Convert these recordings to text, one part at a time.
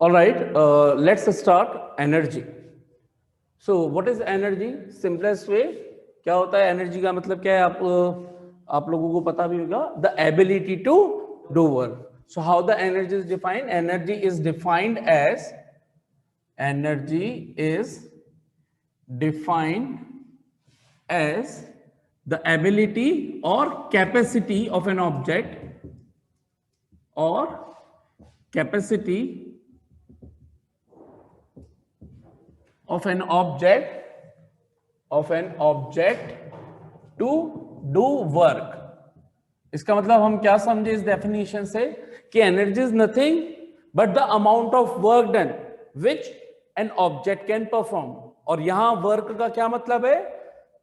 All right, let's start energy. So what is energy? Simplest way क्या होता है energy का मतलब क्या है आप लोगों को पता भी होगा. The ability to do work. So how the energy is defined? Energy is defined as the ability or capacity of an object or capacity of an object to do work. इसका मतलब हम क्या समझे इस डेफिनेशन से कि energy is nothing but the amount of work done which an object can perform. और यहां वर्क का क्या मतलब है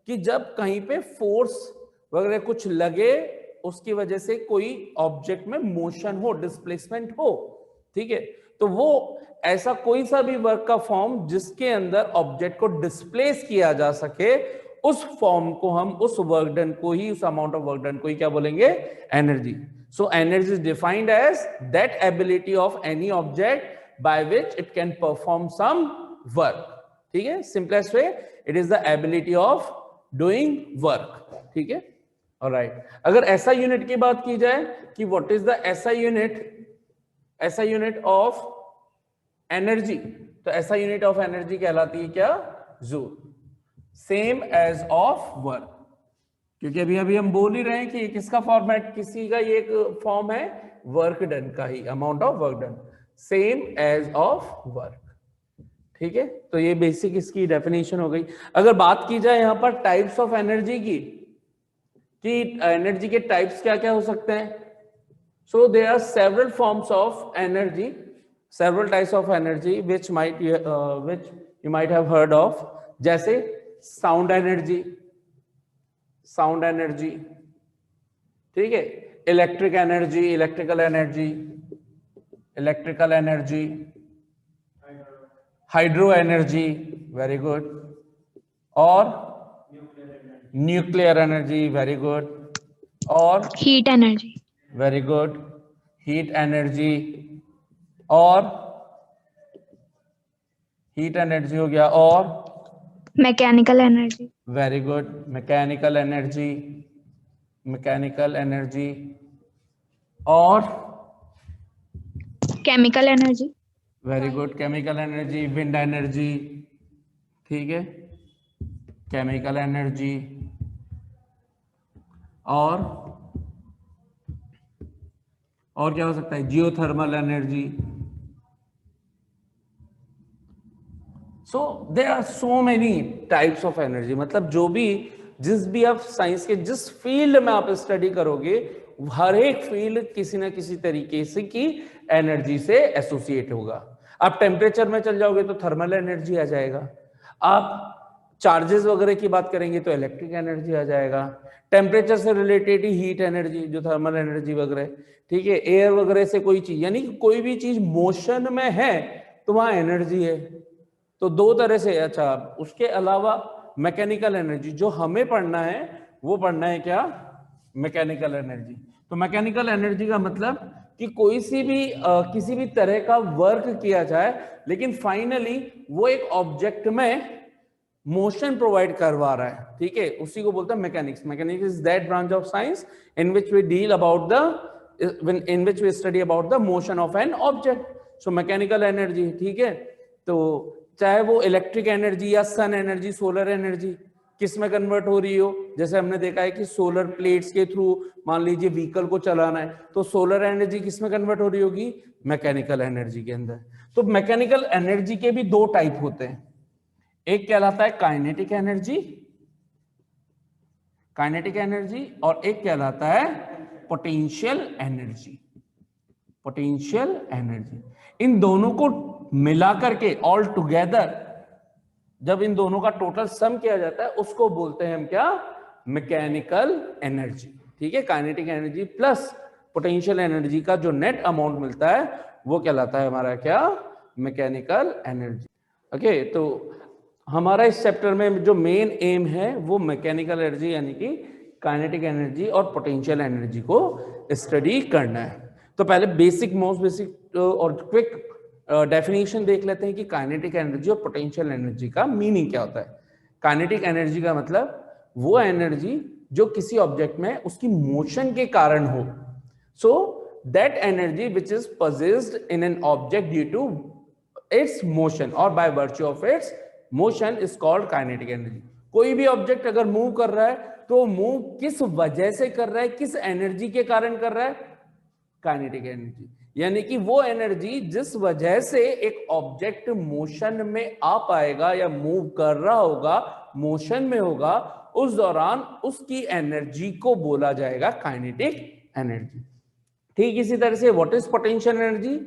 कि जब कहीं पे फोर्स वगैरह कुछ लगे उसकी वजह से कोई ऑब्जेक्ट में मोशन हो, डिस्प्लेसमेंट हो. ठीक है, तो वो ऐसा कोई सा भी वर्क का फॉर्म जिसके अंदर ऑब्जेक्ट को डिस्प्लेस किया जा सके, उस फॉर्म को हम, उस वर्क डन को ही, उस अमाउंट ऑफ वर्क डन को ही क्या बोलेंगे? Energy. So energy is defined as that ability of any object by which it can perform some work. ठीक है, simplest way it is the ability of doing work. ठीक है, alright. अगर ऐसा यूनिट की बात की जाए कि what is the SI unit of energy, तो ऐसा यूनिट ऑफ एनर्जी कहलाती है क्या? Joule. Same as of work. क्योंकि अभी हम बोल ही रहे हैं कि किसका फॉर्मेट, किसी का ये एक फॉर्म है वर्क डन का ही, amount of work done, same as of work. ठीक है, तो ये बेसिक इसकी डेफिनेशन हो गई. अगर बात की जाए यहां पर टाइप्स ऑफ एनर्जी की, कि एनर्जी के टाइप्स क्या क्या हो सकते हैं. So there are several forms of energy, several types of energy which you might have heard of. जैसे साउंड एनर्जी, ठीक है, electric energy, electrical energy, hydro energy, very good, और न्यूक्लियर एनर्जी, वेरी गुड, और heat energy, very good, heat energy, और heat energy हो गया, और mechanical energy, very good, mechanical energy, और chemical energy, very good, chemical energy, wind energy. ठीक है, chemical energy, और क्या हो सकता है? Geothermal energy. So there are so many types of energy. मतलब जो भी, जिस भी आप साइंस के जिस फील्ड में आप स्टडी करोगे, हर एक फील्ड किसी ना किसी तरीके से की एनर्जी से एसोसिएट होगा. आप टेम्परेचर में चल जाओगे तो थर्मल एनर्जी आ जाएगा. आप चार्जेस वगैरह की बात करेंगे तो इलेक्ट्रिक एनर्जी आ जाएगा. टेम्परेचर से रिलेटेड ही हीट एनर्जी, जो थर्मल एनर्जी वगैरह. ठीक है, एयर वगैरह से कोई चीज, यानी कि कोई भी चीज मोशन में है तो वहां एनर्जी है. तो दो तरह से. अच्छा, उसके अलावा मैकेनिकल एनर्जी, जो हमें पढ़ना है वो पढ़ना है क्या? Mechanical energy. तो मैकेनिकल एनर्जी का मतलब कि कोई सी भी किसी भी तरह का वर्क किया जाए, लेकिन फाइनली वो एक ऑब्जेक्ट में मोशन प्रोवाइड करवा रहा है. ठीक है, उसी को बोलते हैं mechanics. Mechanics is that branch of science in which we deal about in which we study about the motion of an object. So mechanical energy. ठीक है, तो चाहे वो इलेक्ट्रिक एनर्जी या सन एनर्जी, सोलर एनर्जी, किस में convert हो रही हो. जैसे हमने देखा है कि सोलर प्लेट्स के थ्रू मान लीजिए व्हीकल को चलाना है, तो सोलर एनर्जी किस में कन्वर्ट हो रही होगी? मैकेनिकल एनर्जी के अंदर. तो मैकेनिकल एनर्जी के भी दो टाइप होते हैं. एक कहलाता है काइनेटिक एनर्जी, और एक कहलाता है पोटेंशियल एनर्जी. इन दोनों को मिलाकर के ऑल टुगेदर, जब इन दोनों का टोटल सम किया जाता है, उसको बोलते हैं हम क्या? Mechanical energy. ठीक है, kinetic energy plus potential energy का जो नेट अमाउंट मिलता है वो कहलाता है हमारा क्या? Mechanical energy. ओके, तो हमारा इस चैप्टर में जो मेन एम है वो मैकेनिकल एनर्जी यानी कि काइनेटिक एनर्जी और पोटेंशियल एनर्जी को स्टडी करना है. तो पहले बेसिक, मोस्ट बेसिक और क्विक डेफिनेशन देख लेते हैं कि काइनेटिक एनर्जी और पोटेंशियल एनर्जी का मीनिंग क्या होता है। काइनेटिक एनर्जी का मतलब वो एनर्जी जो किसी ऑब्जेक्ट में उसकी मोशन के कारण हो। So that energy which is possessed in an object due to its motion or by virtue of its motion is called kinetic energy। कोई भी ऑब्जेक्ट अगर मूव कर रहा है तो मूव किस वजह से कर रहा है, किस एनर्जी के कारण कर रहा है, काइनेटिक एनर्जी। यानी कि वो एनर्जी जिस वजह से एक ऑब्जेक्ट मोशन में आ पाएगा या मूव कर रहा होगा, मोशन में होगा, उस दौरान उसकी एनर्जी को बोला जाएगा काइनेटिक एनर्जी। ठीक इसी तरह से व्हाट इज पोटेंशियल एनर्जी?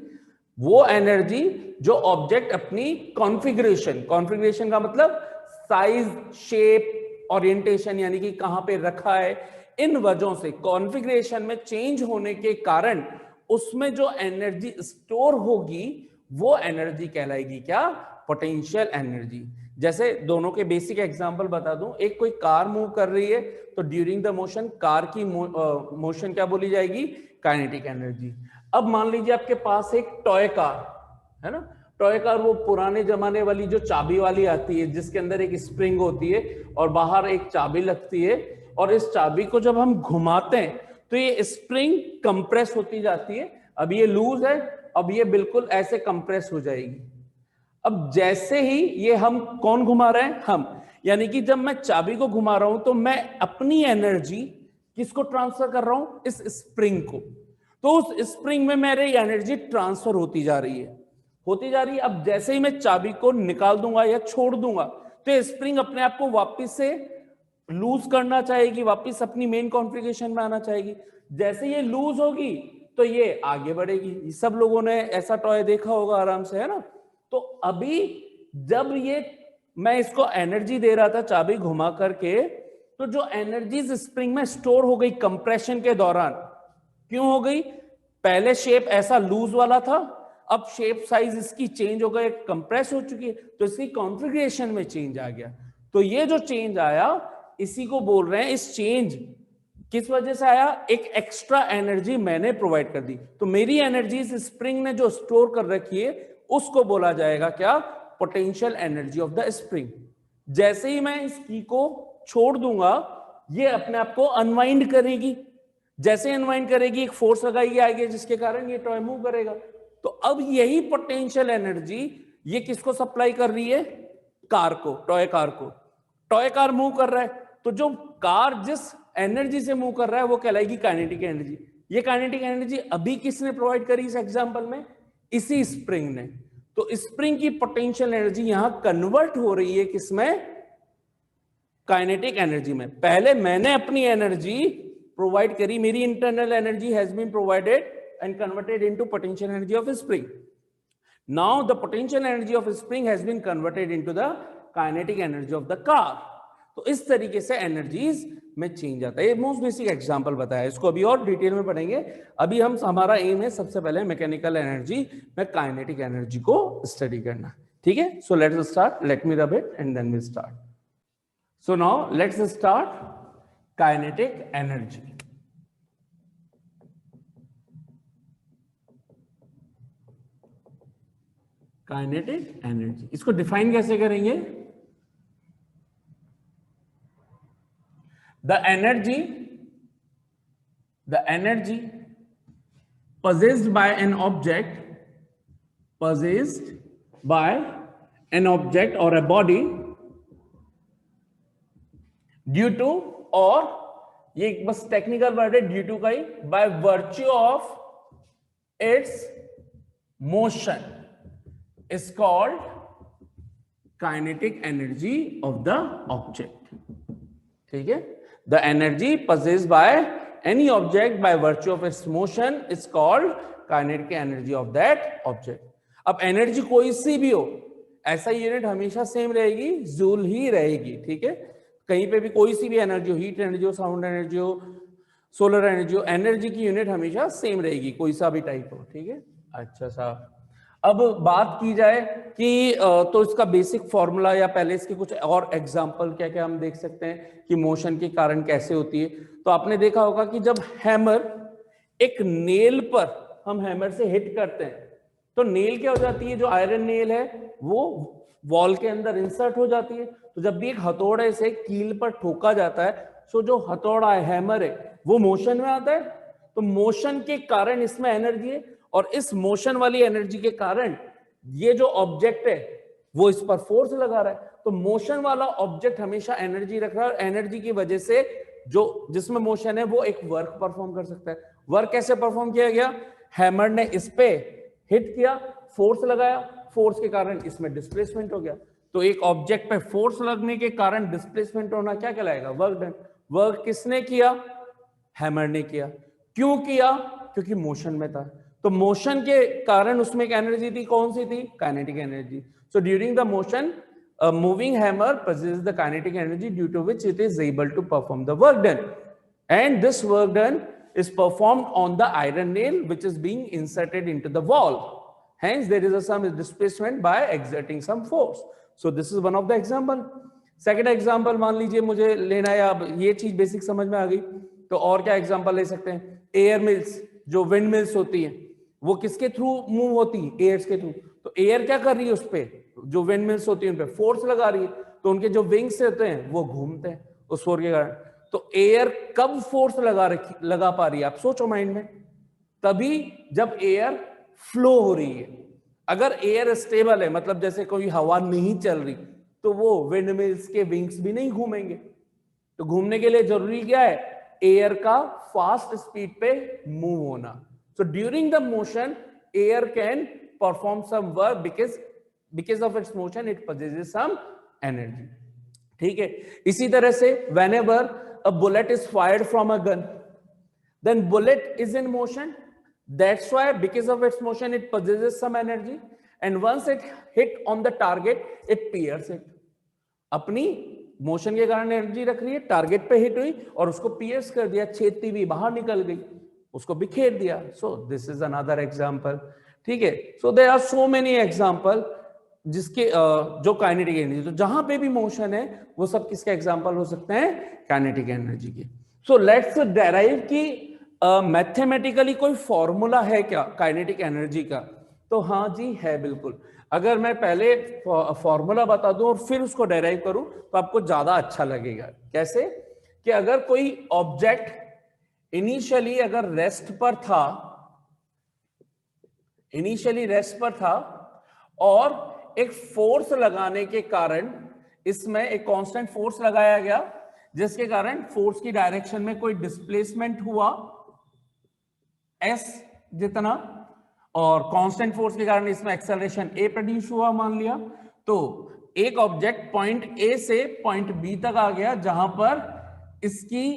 वो एनर्जी जो ऑब्जेक्ट अपनी कॉन्फ़िगरेशन का मतलब साइज, शेप, ओरिएंटेशन यानी कि कहां पे रखा है, इन वजहों से कॉन्फ़िगरेशन में चेंज होने के कारण उसमें जो एनर्जी स्टोर होगी वो एनर्जी कहलाएगी क्या? Potential energy. जैसे दोनों के बेसिक एग्जांपल बता दूं, एक कोई कार मूव कर रही है तो ड्यूरिंग द मोशन कार की मोशन क्या बोली जाएगी? Kinetic energy. अब मान लीजिए आपके पास एक टॉय कार है ना, टॉय कार वो पुराने जमाने वाली जो चाबी वाली आती है जिसके अंदर एक स्प्रिंग होती है और बाहर एक चाबी लगती है, और इस चाबी को जब हम घुमाते हैं तो ये स्प्रिंग कंप्रेस होती जाती है। अब ये लूज है, अब ये बिल्कुल ऐसे कंप्रेस हो जाएगी। अब जैसे ही ये हम कौन घुमा रहे हैं? हम। यानी कि जब मैं चाबी को घुमा रहा हूं तो मैं अपनी एनर्जी किसको ट्रांसफर कर रहा हूं? इस स्प्रिंग को। तो उस स्प्रिंग में मेरी एनर्जी ट्रांसफर होती जा रही है। अब जैसे ही मैं चाबी को निकाल दूंगा या छोड़ दूंगा तो ये स्प्रिंग अपने आप को वापस से लूज करना चाहेगी, वापस अपनी मेन कॉन्फ़िगरेशन में आना चाहेगी। जैसे ये लूज होगी तो ये आगे बढ़ेगी। सब लोगों ने ऐसा टॉय देखा होगा आराम से, है ना। तो अभी जब ये मैं इसको एनर्जी दे रहा था चाबी घुमा करके, तो जो एनर्जीज स्प्रिंग में स्टोर हो गई कंप्रेशन के दौरान, क्यों हो गई? पहले शेप ऐसा लूज वाला था, अब शेप साइज इसकी चेंज हो गई, कंप्रेस हो चुकी है, तो इसकी कॉन्फ़िगरेशन में चेंज आ गया। तो ये जो चेंज आया इसी को बोल रहे हैं, इस चेंज किस वजह से आया? एक एक्स्ट्रा एनर्जी मैंने प्रोवाइड कर दी। तो मेरी एनर्जी इस स्प्रिंग ने जो स्टोर कर रखी है उसको बोला जाएगा क्या? Potential energy of the spring. जैसे ही मैं इस की को छोड़ दूंगा ये अपने आप को अनवाइंड करेगी। जैसे अनवाइंड करेगी एक फोर्स लगाएगी आगे जिसके कारण ये टॉय मूव करेगा। तो अब यही पोटेंशियल एनर्जी ये किसको सप्लाई कर रही है? कार को, टॉय कार को। टॉय कार मूव कर रहा है तो जो कार जिस एनर्जी से मूव कर रहा है वो कहलाएगी काइनेटिक एनर्जी। ये काइनेटिक एनर्जी अभी किसने प्रोवाइड करी इस एग्जांपल में? इसी स्प्रिंग ने। तो स्प्रिंग की पोटेंशियल एनर्जी यहां कन्वर्ट हो रही है किसमें? काइनेटिक एनर्जी में। पहले मैंने अपनी एनर्जी प्रोवाइड करी, मेरी internal energy has been provided and converted into potential energy of a spring. Now the potential energy of a spring has been converted into the kinetic energy of the car. तो इस तरीके से energies में change आता है। ये most basic example बताया, इसको अभी और डिटेल में पढ़ेंगे। अभी हमारा एम है सबसे पहले मैकेनिकल एनर्जी में काइनेटिक एनर्जी को स्टडी करना। ठीक है, so let's start. Let me rub it and then we start. So now let's start kinetic energy. Kinetic energy, इसको डिफाइन कैसे करेंगे? The energy possessed by an object or a body due to, और ये बस technical word है due to का ही, by virtue of its motion is called kinetic energy of the object. ठीक है, the energy possessed by any object by virtue of its motion is called kinetic energy of that object. अब energy कोई सी भी हो, ऐसा unit हमेशा same रहेगी, joule ही रहेगी। ठीक है, कहीं पे भी कोई सी भी एनर्जी हो, हीट एनर्जी हो, साउंड एनर्जी हो, सोलर एनर्जी हो, एनर्जी की यूनिट हमेशा सेम रहेगी, कोई सा भी टाइप हो। ठीक है, अच्छा साहब, अब बात की जाए कि तो इसका बेसिक फॉर्मूला या पहले इसके कुछ और एग्जांपल क्या क्या हम देख सकते हैं कि मोशन के कारण कैसे होती है। तो आपने देखा होगा कि जब हैमर एक नेल पर हम हैमर से हिट करते हैं तो नेल क्या हो जाती है, जो आयरन नेल है वो वॉल के अंदर इंसर्ट हो जाती है। तो जब भी एक हथौड़े से कील पर ठोका जाता है, तो जो हथौड़ा है, हैमर है, वो मोशन में आता है। तो मोशन के कारण इसमें एनर्जी है, और इस मोशन वाली एनर्जी के कारण ये जो ऑब्जेक्ट है वो इस पर फोर्स लगा रहा है। तो मोशन वाला ऑब्जेक्ट हमेशा एनर्जी रख रहा है, और एनर्जी की वजह से जो जिसमें मोशन है वो एक वर्क परफॉर्म कर सकता है। वर्क कैसे परफॉर्म किया गया, हैमर ने इस पे हिट किया, फोर्स लगाया, फोर्स के कारण इसमें डिस्प्लेसमेंट हो गया। तो एक ऑब्जेक्ट पे फोर्स लगने के कारण डिस्प्लेसमेंट होना क्या कहलाएगा, वर्क डन। वर्क किसने किया, हैमर ने किया। क्यों किया, क्योंकि मोशन में था। तो मोशन के कारण उसमें एक एनर्जी थी, कौन सी थी, kinetic energy. So during the motion a moving hammer possesses the kinetic energy due to which it is able to perform the work done, and this work done is performed on the iron nail which is being inserted into the wall. Hence there is some displacement by exerting some force. So this is one of the example. Second example मान लीजिए मुझे लेना है, अब ये चीज basic समझ में आ गई, तो और क्या एग्जांपल ले सकते हैं। एयर मिल्स, जो विंड मिल्स होती है, वो किसके थ्रू मूव होती है, एयर्स के थ्रू। तो एयर क्या कर रही है, उस पे जो विंड मिल्स होती है उन पे फोर्स लगा रही है, तो उनके जो विंग्स होते हैं वो घूमते हैं उस फोर्स के कारण। तो एयर कब फोर्स लगा पा रही है, आप सोचो माइंड में, तभी जब एयर फ्लो हो रही है। अगर एयर स्टेबल है, मतलब जैसे कोई हवा नहीं चल रही, तो वो विंड मिल्स के विंग्स भी नहीं घूमेंगे। तो घूमने के लिए जरूरी क्या है, एयर का फास्ट स्पीड पे मूव होना। So during the motion air can perform some work because of its motion it possesses some energy. ठीक है, इसी तरह से whenever a bullet is fired from a gun, then bullet is in motion, that's why because of its motion it possesses some energy, and once it hit on the target it pierces it. अपनी motion के कारण energy रख रही है, target पे hit हुई और उसको पियर्स कर दिया, छेदती भी बाहर निकल गई, उसको बिखेर दिया। So this is another example. ठीक है, so there are so many example जिसके जो काइनेटिक एनर्जी, तो जहां पे भी मोशन है वो सब किसके एग्जांपल हो सकते हैं, काइनेटिक एनर्जी के। सो लेट्स डेराइव की मैथमेटिकली कोई फॉर्मूला है क्या काइनेटिक एनर्जी का, तो हाँ जी है, बिल्कुल। अगर मैं पहले फॉर्मूला बता दूं और फिर उसको डेराइव करूं तो आपको ज्यादा अच्छा लगेगा। कैसे, कि अगर कोई ऑब्जेक्ट इनिशियली अगर रेस्ट पर था और एक फोर्स लगाने के कारण इसमें एक कांस्टेंट फोर्स लगाया गया, जिसके कारण फोर्स की डायरेक्शन में कोई डिस्प्लेसमेंट हुआ s जितना, और कांस्टेंट फोर्स के कारण इसमें एक्सेलरेशन a प्रोड्यूस हुआ मान लिया। तो एक ऑब्जेक्ट पॉइंट A से पॉइंट B तक आ गया, जहां पर इसकी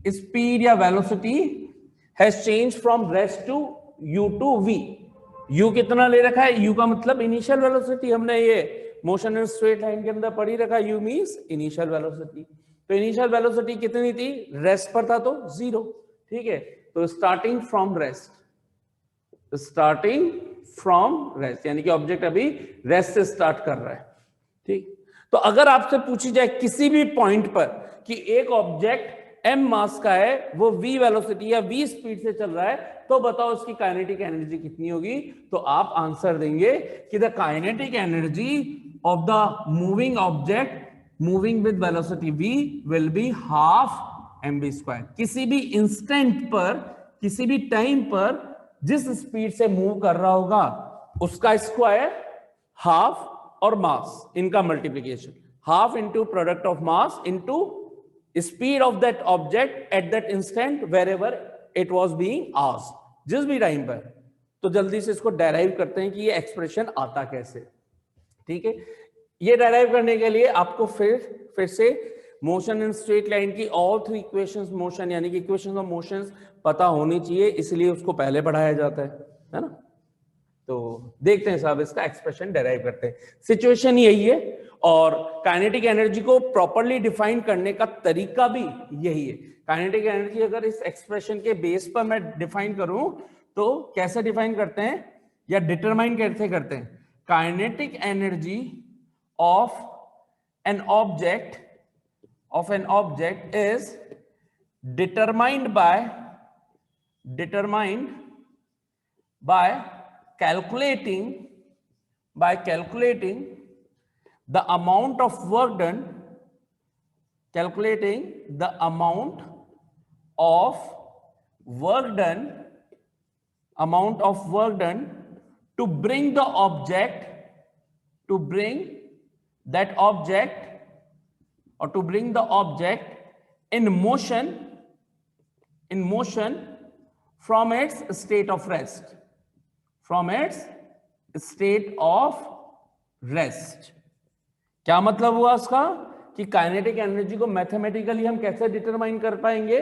स्पीड या velocity has change from rest to u to v। u कितना ले रखा है, u का मतलब इनिशियल वेलोसिटी, हमने ये मोशन इन स्ट्रेट लाइन के अंदर पढ़ी रखा, u मींस इनिशियल वेलोसिटी। तो इनिशियल वेलोसिटी कितनी थी, रेस्ट पर था तो 0। ठीक है, तो स्टार्टिंग फ्रॉम रेस्ट, यानी कि ऑब्जेक्ट अभी रेस्ट से स्टार्ट कर रहा है। ठीक, तो अगर आपसे पूछी जाए किसी भी पॉइंट पर कि एक ऑब्जेक्ट m मास का है, वो v वेलोसिटी या v स्पीड से चल रहा है, तो बताओ उसकी काइनेटिक एनर्जी कितनी होगी। तो आप आंसर देंगे कि the kinetic energy of the moving object moving with velocity v will be half mv²। किसी भी इंस्टेंट पर, किसी भी टाइम पर जिस स्पीड से मूव कर रहा होगा उसका स्क्वायर, हाफ और मास, इनका multiplication, half into product of mass into speed of that object at that instant wherever it was being asked, जिस भी टाइम पर। तो जल्दी से इसको डेराइव करते हैं कि ये एक्सप्रेशन आता कैसे। ठीक है, ये डेराइव करने के लिए आपको फिर से मोशन इन स्ट्रेट लाइन की ऑल 3 इक्वेशंस मोशन, यानी कि इक्वेशंस ऑफ मोशंस पता होनी चाहिए, इसलिए उसको पहले पढ़ाया जाता है ना। तो देखते हैं साहब, इसका एक्सप्रेशन डेराइव करते हैं। सिचुएशन यही है, और काइनेटिक एनर्जी को प्रॉपर्ली डिफाइन करने का तरीका भी यही है। काइनेटिक एनर्जी अगर इस एक्सप्रेशन के बेस पर मैं डिफाइन करूं तो कैसे डिफाइन करते हैं या डिटरमाइन कैसे करते हैं, kinetic energy of an object is determined by calculating the amount of work done, calculating the amount of work done to bring the object, to bring that object, or to bring the object in motion from its state of rest, क्या मतलब हुआ उसका कि kinetic energy को mathematically हम कैसे determine कर पाएंगे?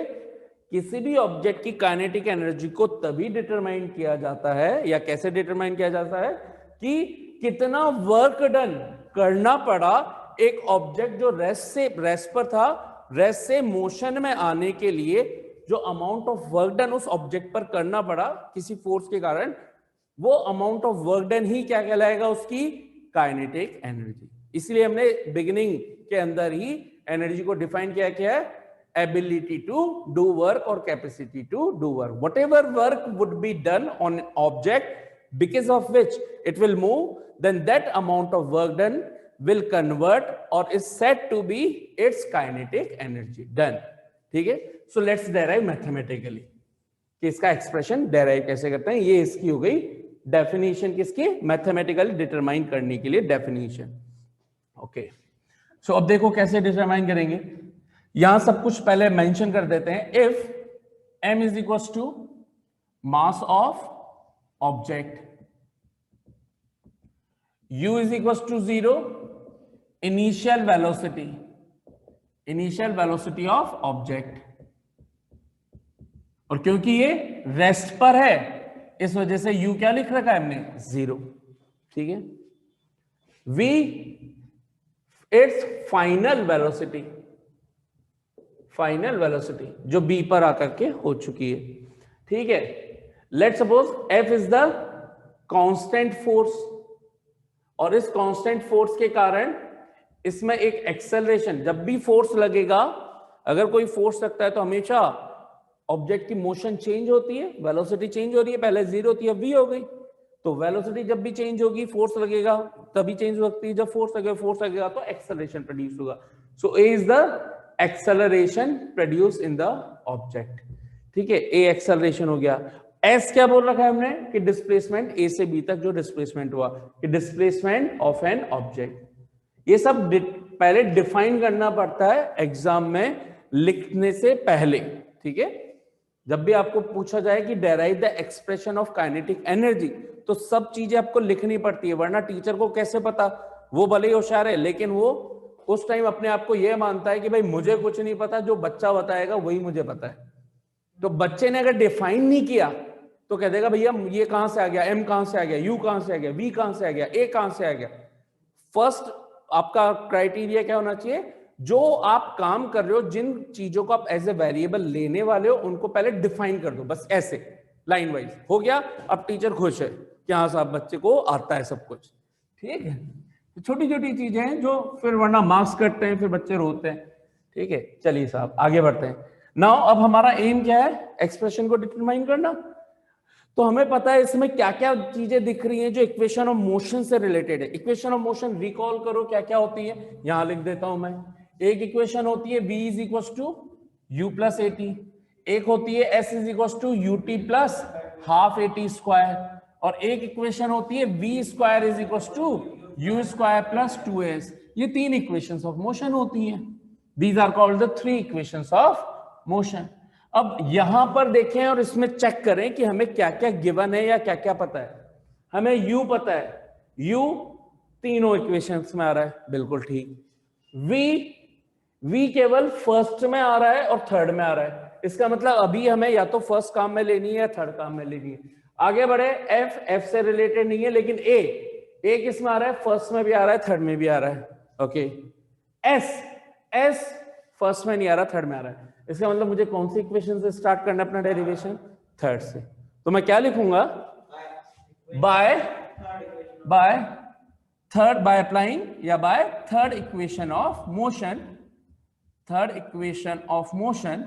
किसी भी ऑब्जेक्ट की काइनेटिक एनर्जी को तभी डिटरमाइन किया जाता है, या कैसे डिटरमाइन किया जाता है कि कितना वर्क डन करना पड़ा एक ऑब्जेक्ट जो रेस्ट पर था, रेस्ट से मोशन में आने के लिए जो अमाउंट ऑफ वर्क डन उस ऑब्जेक्ट पर करना पड़ा किसी फोर्स के कारण, वो अमाउंट ऑफ वर्क डन ही क्या कहलाएगा? उसकी काइनेटिक एनर्जी। इसलिए हमने बिगिनिंग के अंदर ही एनर्जी को डिफाइन किया क्या है? एबिलिटी टू डू वर्क और capacity to do work. Whatever work would be done on object because of which it will move, then that amount of work done will convert or is said to be its kinetic energy done. ठीक है? So let's derive mathematically कि इसका expression derive कैसे करते हैं। ये इसकी हो गई डेफिनेशन, किसकी? मैथमेटिकली डिटरमाइन करने के लिए डेफिनेशन। ओके, सो अब देखो कैसे डिटरमाइन करेंगे। यहां सब कुछ पहले मेंशन कर देते हैं। If m is equal to mass of object, u is equal to 0 initial velocity of object, और क्योंकि ये रेस्ट पर है इस वजह से u क्या लिख रखा है हमने? 0। ठीक है। v इट्स फाइनल वेलोसिटी जो b पर आकर के हो चुकी है। ठीक है। Let's suppose f is the constant force, और इस कांस्टेंट फोर्स के कारण इसमें एक एक्सेलरेशन, जब भी फोर्स लगेगा, अगर कोई फोर्स लगता है तो हमेशा ऑब्जेक्ट की मोशन चेंज होती है, वेलोसिटी चेंज हो रही है। पहले 0 थी, अब v हो गई। तो वेलोसिटी जब भी चेंज होगी, फोर्स लगेगा तभी चेंज हो सकती है। जब फोर्स लगेगा तो एक्सेलरेशन प्रोड्यूस होगा। So a is the acceleration produce in the object. ठीक है, ए एक्सेलरेशन हो गया। एस क्या बोल रखा है हमने कि डिस्प्लेसमेंट ए से बी तक जो डिस्प्लेसमेंट हुआ, कि डिस्प्लेसमेंट ऑफ एन ऑब्जेक्ट। ये सब पहले डिफाइन करना पड़ता है एग्जाम में लिखने से पहले। ठीक है, जब भी आपको पूछा जाए कि derive the expression of kinetic energy, तो सब चीजें आपको लिखनी पड़ती है, वरना टीचर को कैसे पता? वो भले ही होशियार है, लेकिन वो उस टाइम अपने आप को यह मानता है कि भाई मुझे कुछ नहीं पता, जो बच्चा बताएगा वही मुझे पता है। तो बच्चे ने अगर डिफाइन नहीं किया तो कह देगा भैया ये कहां से आ गया, एम कहां से आ गया, यू कहां से आ गया, वी कहां से आ गया, ए कहां से आ गया। फर्स्ट आपका क्राइटेरिया क्या होना चाहिए? जो आप काम कर रहे हो, जिन चीजों को आप एज ए वेरिएबल लेने वाले हो, उनको पहले डिफाइन कर दो, बस ऐसे लाइन वाइज हो गया। अब टीचर खुश है कि हाँ साहब बच्चे को आता है सब कुछ। ठीक है, तो छोटी छोटी चीजें हैं जो फिर वरना मार्क्स कटते हैं, फिर बच्चे रोते हैं। ठीक है, चलिए साहब आगे बढ़ते हैं। नाउ अब हमारा एम क्या है? एक्सप्रेशन को डिटरमाइन करना। तो हमें पता है इसमें क्या क्या चीजें दिख रही हैं जो इक्वेशन ऑफ मोशन से रिलेटेड है। इक्वेशन ऑफ मोशन रिकॉल करो क्या क्या होती है, यहां लिख देता हूं मैं। एक इक्वेशन होती है v is equal to u plus a t, एक होती है s is equal to u t plus half a t square, और एक इक्वेशन होती है v square is equal to u square plus 2s। ये तीन इक्वेशंस ऑफ मोशन होती हैं। These are called the three equations of motion. अब यहां पर देखें और इसमें चेक करें कि हमें क्या क्या गिवन है या क्या क्या पता है। हमें u पता है, u तीनों इक्वेशंस में आ रहा है, बिल्कुल ठीक। v केवल फर्स्ट में आ रहा है और थर्ड में आ रहा है। इसका मतलब अभी हमें या तो फर्स्ट काम में लेनी है या थर्ड काम में लेनी है। आगे बढ़े, f से रिलेटेड नहीं है, लेकिन a किस में आ रहा है? फर्स्ट में भी आ रहा है, थर्ड में भी आ रहा है। ओके, s फर्स्ट में नहीं आ रहा, थर्ड में आ रहा है। इसका मतलब मुझे कौन सी इक्वेशन से स्टार्ट करना है अपना डेरिवेशन? थर्ड से। तो मैं क्या लिखूंगा? बाय थर्ड, बाय अप्लाइंग या by third equation of motion, third equation of motion.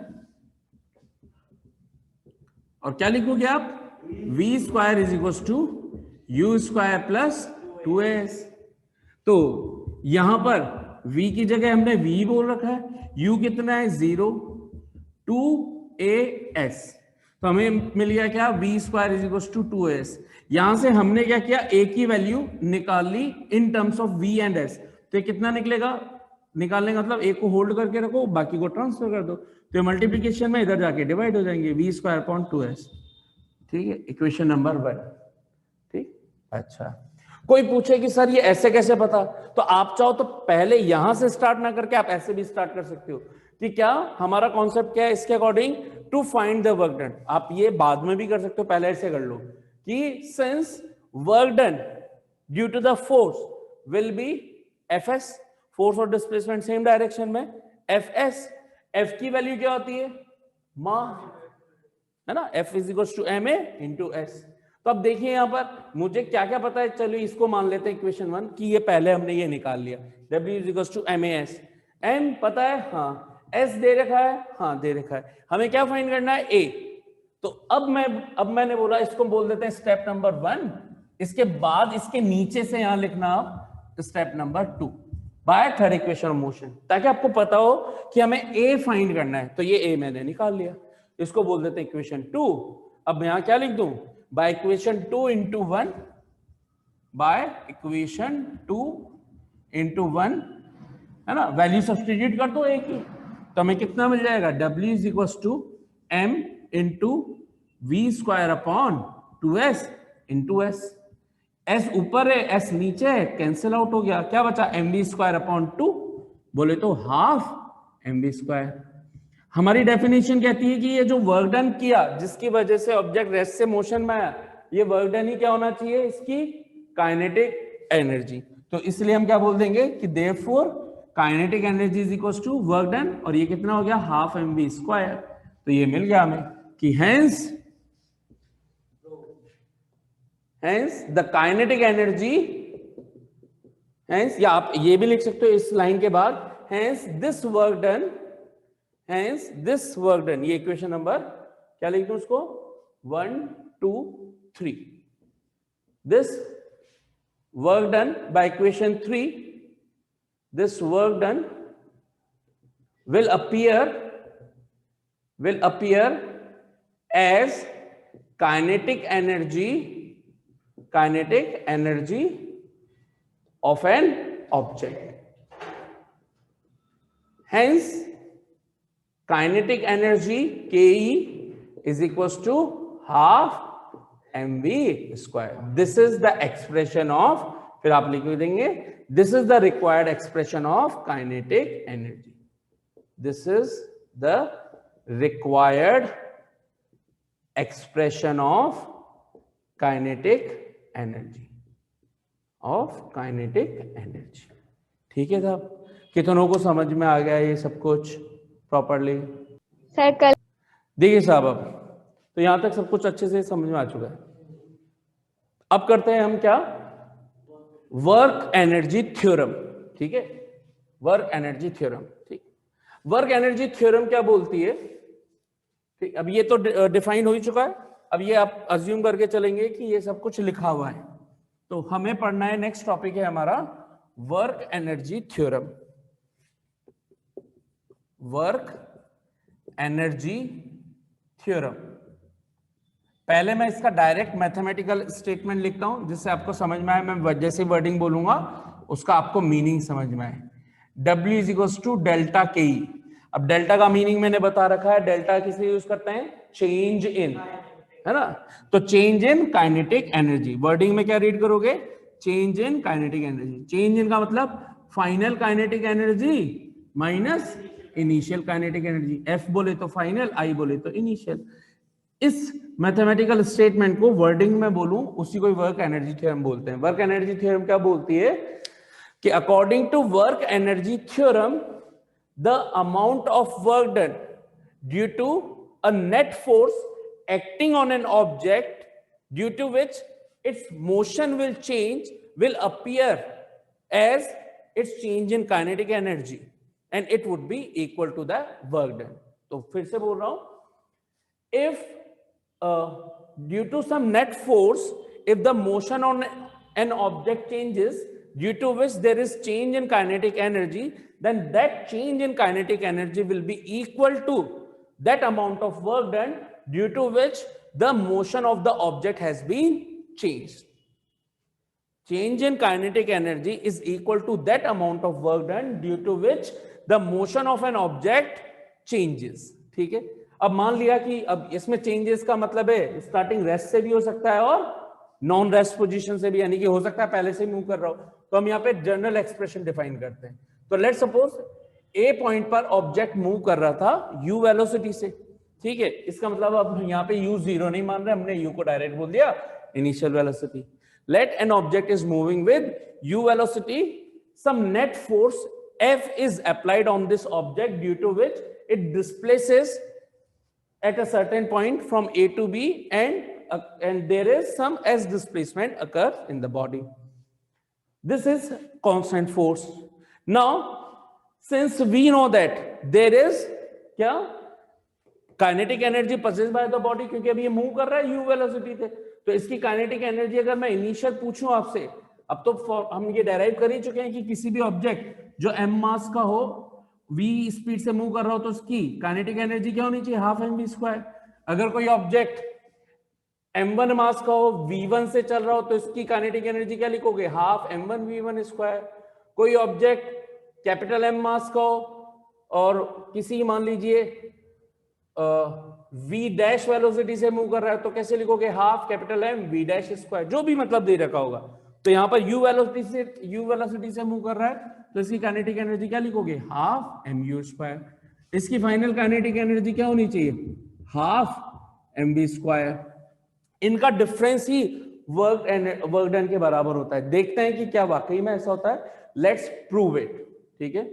और क्या लिखोगे आप? v square is equal to u square plus 2s। तो यहां पर v की जगह हमने v बोल रखा है, u कितना है 0, 2as। तो हमें मिल गया क्या, v square is equal to 2s। यहां से हमने क्या किया, a की वैल्यू निकाल ली in terms of v and s। तो ये कितना निकलेगा, निकालने का मतलब a को होल्ड करके रखो, बाकी को ट्रांसफर कर दो, तो मल्टीप्लीकेशन में इधर जाके डिवाइड हो जाएंगे, v स्क्वायर अपॉन 2s। ठीक है, इक्वेशन नंबर 1। ठीक, अच्छा कोई पूछे कि सर ये ऐसे कैसे पता, तो आप चाहो तो पहले यहां से स्टार्ट ना करके आप ऐसे भी स्टार्ट कर सकते हो कि क्या हमारा कॉन्सेप्ट क्या है, इसके according to find the work done. आप ये बाद में भी कर सकते हो, पहले ऐसे कर लो कि since work done due to the force will be Fs, force और डिस्प्लेसमेंट सेम डायरेक्शन में, Fs, F की वैल्यू क्या होती है, मा, है ना, F is equal to ma into s। तो अब देखिए यहां पर मुझे क्या क्या पता है, चलिए इसको मान लेते हैं इक्वेशन 1 कि ये पहले हमने ये निकाल लिया, W is equal to MAS। M पता है, हाँ, S दे रखा है, हाँ दे रखा है, हमें क्या फाइंड करना है, A। तो अब मैंने बोला इसको बोल देते हैं स्टेप नंबर 1, इसके बाद इसके नीचे से यहां लिखना आप step number 2 bye third equation of motion, ताकि आपको पता हो कि हमें A फाइंड करना है। तो ये A मैंने निकाल लिया, इसको बोल देते हैं इक्वेशन 2। अब यहां क्या लिख दूं, by equation 2 into 1, by equation 2 into 1, है ना, वैल्यू सब्सटीट्यूट कर दो A की, तो हमें कितना मिल जाएगा, W is equal to M into v square upon 2s into s। s ऊपर है, s नीचे है, कैंसिल आउट हो गया, क्या बचा, mv स्क्वायर अपॉन 2, बोले तो हाफ mv स्क्वायर। हमारी डेफिनेशन कहती है कि ये जो वर्क डन किया जिसकी वजह से ऑब्जेक्ट रेस्ट से मोशन में आया, ये वर्क डन ही क्या होना चाहिए, इसकी काइनेटिक एनर्जी। तो इसलिए हम क्या बोल देंगे कि therefore kinetic energy is equal to work done, और ये कितना हो गया, हाफ mv स्क्वायर। तो ये मिल गया हमें कि hence the kinetic energy, hence, या आप ये भी लिख सकते हो इस लाइन के बाद, hence this work done, hence this work done, ये इक्वेशन नंबर क्या लिख दूं उसको, 1 2 3, this work done by equation 3, this work done will appear as kinetic energy of an object। Hence kinetic energy Ke is equals to half mv square। This is the expression of, फिर आप लिख देंगे, this is the required expression of kinetic energy। This is the required expression of kinetic energy, ठीक है साहब, कितनों को समझ में आ गया ये सब कुछ प्रॉपरली? सर कल देखिए साहब, अब तो यहां तक सब कुछ अच्छे से समझ में आ चुका है। अब करते हैं हम क्या, वर्क एनर्जी थ्योरम। ठीक है, वर्क एनर्जी थ्योरम। ठीक, वर्क एनर्जी थ्योरम क्या बोलती है, ठीक, अब ये तो डिफाइन हो ही चुका है, अब ये आप अज्यूम करके चलेंगे कि ये सब कुछ लिखा हुआ है। तो हमें पढ़ना है, नेक्स्ट टॉपिक है हमारा work energy theorem. Work energy theorem, पहले मैं इसका डायरेक्ट मैथमेटिकल स्टेटमेंट लिखता हूं जिससे आपको समझ में आए, मैं जैसे वर्डिंग बोलूंगा उसका आपको मीनिंग समझ में आए। W is equal to delta K. अब डेल्टा का मीनिंग मैंने बता रखा है, डेल्टा किसे यूज करते हैं, चेंज इन, है ना, तो change in kinetic energy. Wording में क्या रीड करोगे, change in kinetic energy. Change in का मतलब final kinetic energy minus initial kinetic energy. F बोले तो फाइनल, I बोले तो इनिशियल। इस मैथमेटिकल स्टेटमेंट को वर्डिंग में बोलूं उसी को वर्क एनर्जी थ्योरम बोलते हैं। वर्क एनर्जी थ्योरम क्या बोलती है कि according to work energy theorem the amount of work done due to a net force acting on an object due to which its motion will change will appear as its change in kinetic energy and it would be equal to the work done। तो फिर से बोल रहा हूं, if due to some net force if the motion on an object changes due to which there is change in kinetic energy, then that change in kinetic energy will be equal to that amount of work done due to which the motion of the object has been changed. Change in kinetic energy is equal to that amount of work done due to which the motion of an object changes. ठीक है, अब मान लिया कि अब इसमें changes का मतलब है स्टार्टिंग रेस्ट से भी हो सकता है और नॉन रेस्ट पोजीशन से भी, यानी कि हो सकता है पहले से ही मूव कर रहा हो. तो हम यहाँ पे जनरल एक्सप्रेशन डिफाइन करते हैं. तो लेट्स सपोज ए पॉइंट पर ऑब्जेक्ट मूव कर रहा था यू वेलोसिटी से. ठीक है, इसका मतलब अब यहाँ पे यू जीरो नहीं मान रहे, हमने यू को डायरेक्ट बोल दिया initial velocity. Let an object is moving with u velocity, some net force F is applied on this object due to which it displaces at a certain point from A to B, and there is some S displacement occurs in the body. This is constant force. Now, since we know that there is क्या kinetic energy possessed by the body, क्योंकि अभी ये move कर रहा है u velocity थे, तो इसकी काइनेटिक एनर्जी अगर मैं इनिशियल पूछूं आपसे, अब तो हम ये डेराइव कर ही चुके हैं कि किसी भी ऑब्जेक्ट जो m मास का हो, v स्पीड से मूव कर रहा हो, तो उसकी काइनेटिक एनर्जी क्या होनी चाहिए? Half mv². अगर कोई ऑब्जेक्ट m1 मास का हो, v1 से चल रहा हो, तो इसकी काइनेटिक एनर्जी क्या लिखोगे? Half m1 v1². कोई ऑब्जेक्ट कैपिटल M मास का हो और किसी मान लीजिए v डैश वेलोसिटी से मूव कर रहा है, तो कैसे लिखोगे? हाफ कैपिटल M v², जो भी मतलब दे रखा होगा. तो यहां पर u वेलोसिटी से मूव कर रहा है, तो इसकी काइनेटिक एनर्जी क्या लिखोगे? Half mu². इसकी फाइनल काइनेटिक एनर्जी क्या होनी चाहिए? Half mv². इनका डिफरेंस ही वर्क डन के बराबर होता है. देखते हैं कि क्या वाकई में ऐसा होता है. Let's prove it. ठीक है,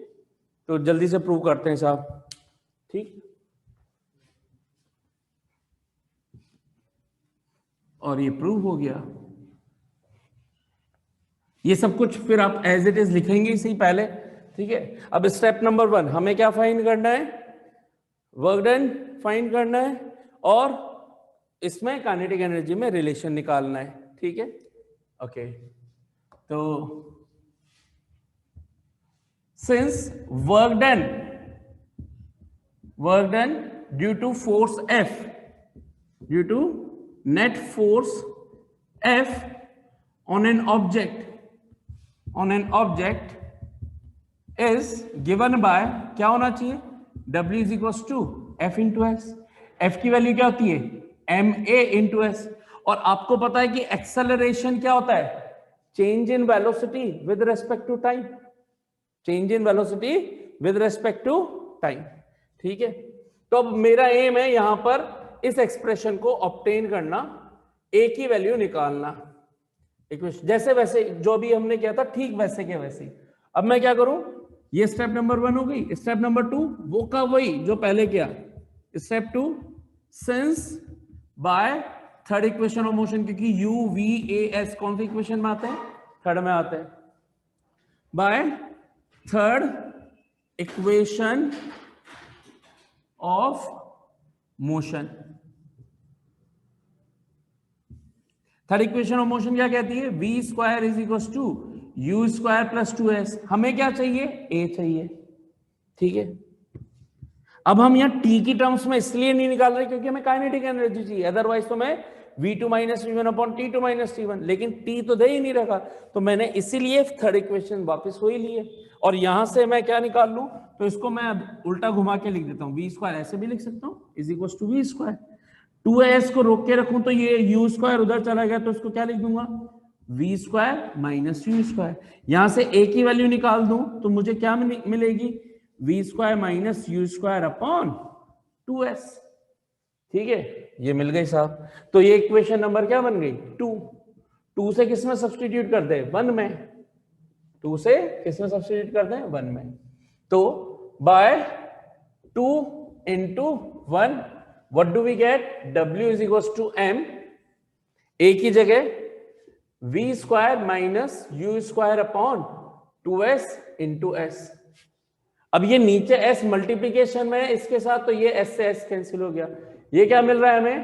तो जल्दी से प्रूव करते हैं साहब. ठीक, और ये प्रूव हो गया. ये सब कुछ फिर आप एज इट इज लिखेंगे इसी पहले. ठीक है, अब स्टेप नंबर 1 हमें क्या फाइंड करना है? वर्क डन फाइंड करना है और इसमें काइनेटिक एनर्जी में रिलेशन निकालना है. ठीक है, ओके. तो since work done due to force F, due to net force F on an object is given by, क्या होना चाहिए? W is equals to F into S. F की वैल्यू क्या होती है? ma into S. और आपको पता है कि एक्सेलरेशन क्या होता है? Change in velocity with respect to time. Change in velocity with respect to time. ठीक है, तो अब मेरा एम है यहां पर इस एक्सप्रेशन को ऑब्टेन करना, ए की वैल्यू निकालना. जैसे वैसे जो भी हमने किया था ठीक वैसे के वैसे. अब मैं क्या करूं? ये स्टेप नंबर 1 हो गई. स्टेप नंबर 2 वो का वही जो पहले किया. Step 2, since bye third equation of motion, क्योंकि u v a s कौन सी इक्वेशन में आते हैं? थर्ड में आते हैं. Bye third equation of motion. Third equation of motion क्या कहती है? v² is equal to u² plus 2s. हमें क्या चाहिए? a चाहिए. ठीक है, अब हम यहां t की टर्म्स में इसलिए नहीं निकाल रहे क्योंकि हमें काइनेटिक एनर्जी चाहिए, अदरवाइज तो मैं v2 minus v1 upon t2 minus t1, लेकिन t तो दे ही नहीं रखा, तो मैंने इसीलिए थर्ड इक्वेशन वापस वही लिए. और यहां से मैं क्या निकाल लूं? तो इसको मैं अब उल्टा घुमा के लिख देता हूं. v² ऐसे भी लिख सकता हूं, is equal to v². 2s को रोक के रखूं तो ये u² उधर चला गया, तो इसको क्या लिख दूंगा? v² minus u². यहां से a की वैल्यू निकाल दूं तो मुझे क्या मिलेगी? v² minus u² upon 2s. ठीक है, ये मिल गई साहब. तो ये इक्वेशन नंबर क्या बन गई? 2 से किस में सब्स्टिट्यूट कर दे? 1 में. 2 से किस में सब्स्टिट्यूट कर दें? 1 में. तो bye 2 into 1 what do we get? W is equals to m. a की जगह v² minus u² upon 2s into s. अब ये नीचे s मल्टीप्लीकेशन में है इसके साथ, तो ये s से s कैंसिल हो गया. ये क्या मिल रहा है हमें?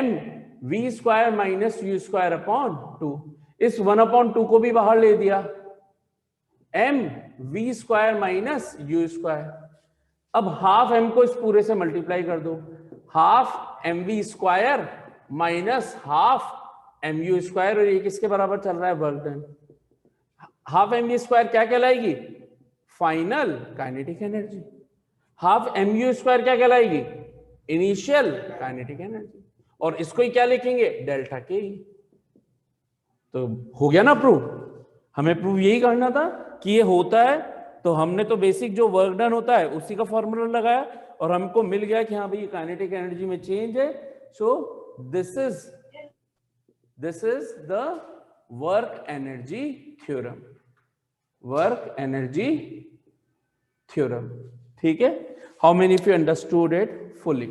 m v square minus u square upon 2। इस 1/2 को भी बाहर ले दिया, m v square minus u square. अब हाफ m को इस पूरे से मल्टीप्लाई कर दो, half m v square minus half m u square, और ये किसके बराबर चल रहा है, work done. Half m v square क्या कहलाएगी, final kinetic energy. Half m u square क्या कहलाएगी, इनिशियल काइनेटिक एनर्जी। और इसको ही क्या लिखेंगे, डेल्टा के। तो हो गया ना प्रूव। हमें प्रूव यही करना था कि ये होता है, तो हमने तो बेसिक जो वर्क डन होता है उसी का फॉर्मूला लगाया और हमको मिल गया कि हाँ भाई काइनेटिक एनर्जी में चेंज है। सो this is the work energy theorem, work energy theorem. ठीक है, how many of you understood it fully?